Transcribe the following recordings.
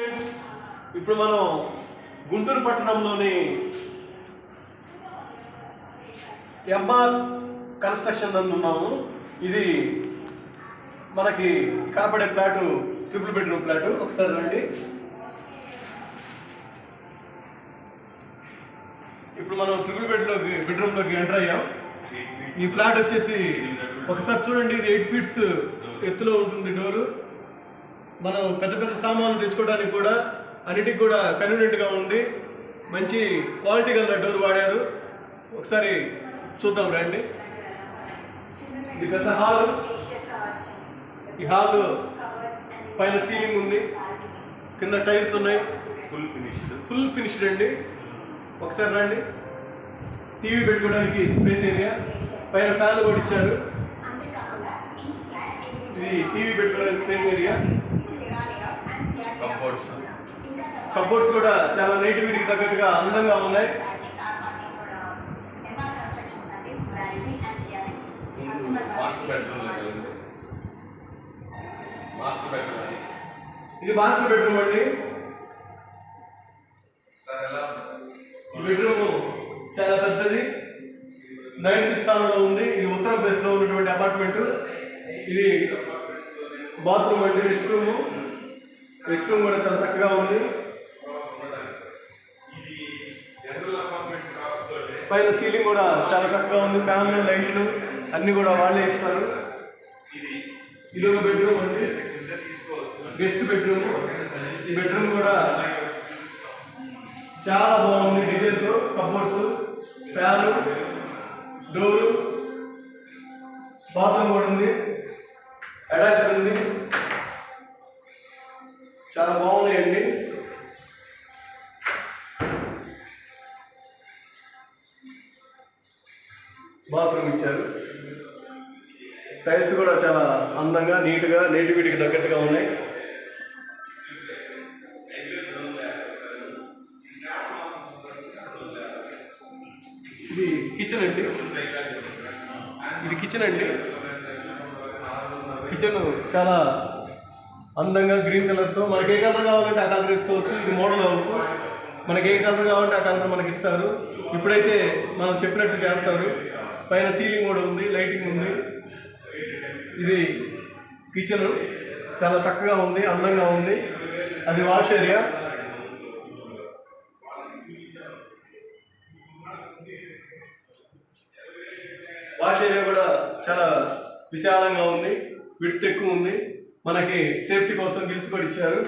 Friends, ఇప్పుడు మనం గుంటూరు పట్టణంలోని ఎంఆర్ కన్స్ట్రక్షన్ నందు ఉన్నాము. ఇది మనకి కనపడే ఫ్లాటు ట్రిపుల్ బెడ్రూమ్ ఫ్లాటు. ఒకసారి రండి. ఇప్పుడు మనం ట్రిపుల్ బెడ్రూమ్లోకి ఎంటర్ అయ్యాం. ఈ ఫ్లాట్ వచ్చేసి ఒకసారి చూడండి, ఇది 8 ఫీట్స్ ఎత్తులో ఉంటుంది డోరు. మనం పెద్ద పెద్ద సామాన్లు తెచ్చుకోవడానికి కూడా అన్నిటికి కూడా కన్వీనియంట్గా ఉంది. మంచి క్వాలిటీ గల డోర్ వాడారు. ఒకసారి చూద్దాం రండి. ఇది పెద్ద హాల్. ఈ హాల్ పైన సీలింగ్ ఉంది, కింద టైల్స్ ఉన్నాయి, ఫుల్ ఫినిష్డ్ అండి. ఒకసారి రండి. టీవీ పెట్టుకోవడానికి స్పేస్ ఏరియా, పైన ఫ్యాన్లు కూడా ఇచ్చారు. ఇది టీవీ పెట్టుకోవడానికి స్పేస్ ఏరియా. కబోర్డ్స్ కూడా చాలా నేటివిటీకి తగ్గట్టుగా అందంగా ఉన్నాయి. ఇది మాస్టర్ బెడ్రూమ్ అండి. బెడ్రూమ్ చాలా పెద్దది, 9th స్థానంలో ఉంది. ఇది ఉత్తరప్రదేశ్ లో ఉన్నటువంటి అపార్ట్మెంట్. ఇది బాత్రూమ్ అండి, రెస్ట్ రూమ్ కూడా చాలా చక్కగా ఉంది. పైన సీలింగ్ కూడా చాలా చక్కగా ఉంది. ఫ్యాన్లు, లైట్లు అన్ని కూడా వాళ్ళే ఇస్తారు. ఇది ఒక బెడ్రూమ్ అండి, గెస్ట్ బెడ్రూమ్. ఈ బెడ్రూమ్ కూడా చాలా బాగుంది డిజైన్తో. కబోర్డ్స్, ఫ్యాన్, డోరు, బాత్రూమ్ కూడా ఉంది, అటాచ్డ్ ఉంది. చాలా బాగున్నాయండి. బాత్రూమ్ ఇచ్చారు. టైల్స్ కూడా చాలా అందంగా, నీట్గా, నేటివిటీకి తగ్గట్టుగా ఉన్నాయి. ఇది కిచెన్ అండి. కిచెన్ చాలా అందంగా గ్రీన్ కలర్తో, మనకి ఏ కలర్ కావాలంటే ఆ కలర్ వేసుకోవచ్చు. ఇది మోడల్ హౌస్, మనకి ఏ కలర్ కావాలంటే ఆ కలర్ మనకి ఇస్తారు. ఇప్పుడైతే మనం చెప్పినట్టు చేస్తారు. పైన సీలింగ్ కూడా ఉంది, లైటింగ్ ఉంది. ఇది కిచెన్ చాలా చక్కగా ఉంది, అందంగా ఉంది. అది వాష్ ఏరియా. వాష్ ఏరియా కూడా చాలా విశాలంగా ఉంది, విడ్త్ ఎక్కువ ఉంది. మనకి సేఫ్టీ కోసం గిల్స్ కూడా ఇచ్చారు.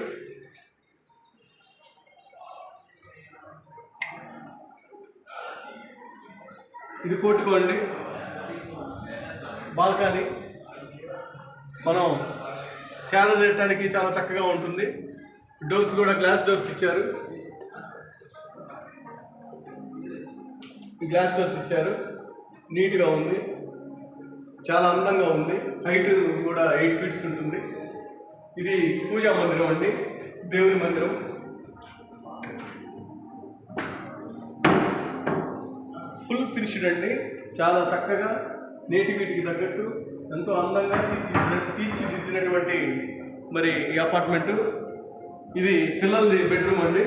ఇది కోట్టుకోండి, బాల్కనీ. మనం సేద తీయటానికి చాలా చక్కగా ఉంటుంది. డోర్స్ కూడా గ్లాస్ డోర్స్ ఇచ్చారు. గ్లాస్ డోర్స్ ఇచ్చారు. నీట్గా ఉంది, చాలా అందంగా ఉంది. హైట్ కూడా 8 ఫీట్స్ ఉంటుంది. ఇది పూజా మందిరం అండి, దేవుని మందిరం. ఫుల్ ఫినిష్డ్ అండి, చాలా చక్కగా నేటివిటీకి తగ్గట్టు ఎంతో అందంగా తీర్చిదిద్దినటువంటి మరి ఈ అపార్ట్మెంటు. ఇది పిల్లలది బెడ్రూమ్ అండి.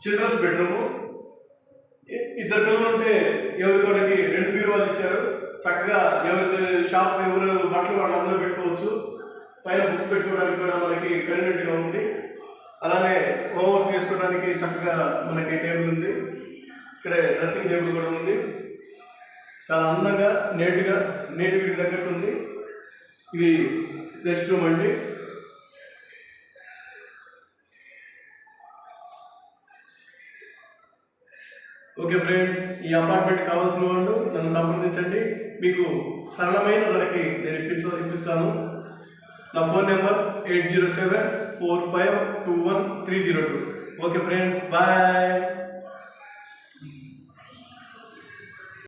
Children's bedroom. 2 పిల్లలు ఉంటే ఎవరి కొడకి 2 బీరువాలు ఇచ్చారు. చక్కగా ఎవరి షాప్, ఎవరు బట్టలు వాళ్ళు అందులో పెట్టుకోవచ్చు. పైన బుక్స్ పెట్టుకోవడానికి కూడా మనకి కన్వీనియంట్గా ఉంది. అలానే హోంవర్క్ చేసుకోవడానికి చక్కగా మనకి టేబుల్ ఉంది. ఇక్కడ డ్రెస్సింగ్ టేబుల్ కూడా ఉంది. చాలా అందంగా, నేటివిటీకి తగ్గట్టు ఉంది. ఇది రెస్ట్ రూమ్ అండి. ఓకే ఫ్రెండ్స్, ఈ అపార్ట్మెంట్ కావాల్సిన వాళ్ళు నన్ను సంప్రదించండి. మీకు సరళమైన ధరకి నేను ఇప్పిస్తాను. నా phone number 8074521302. Okay friends, bye.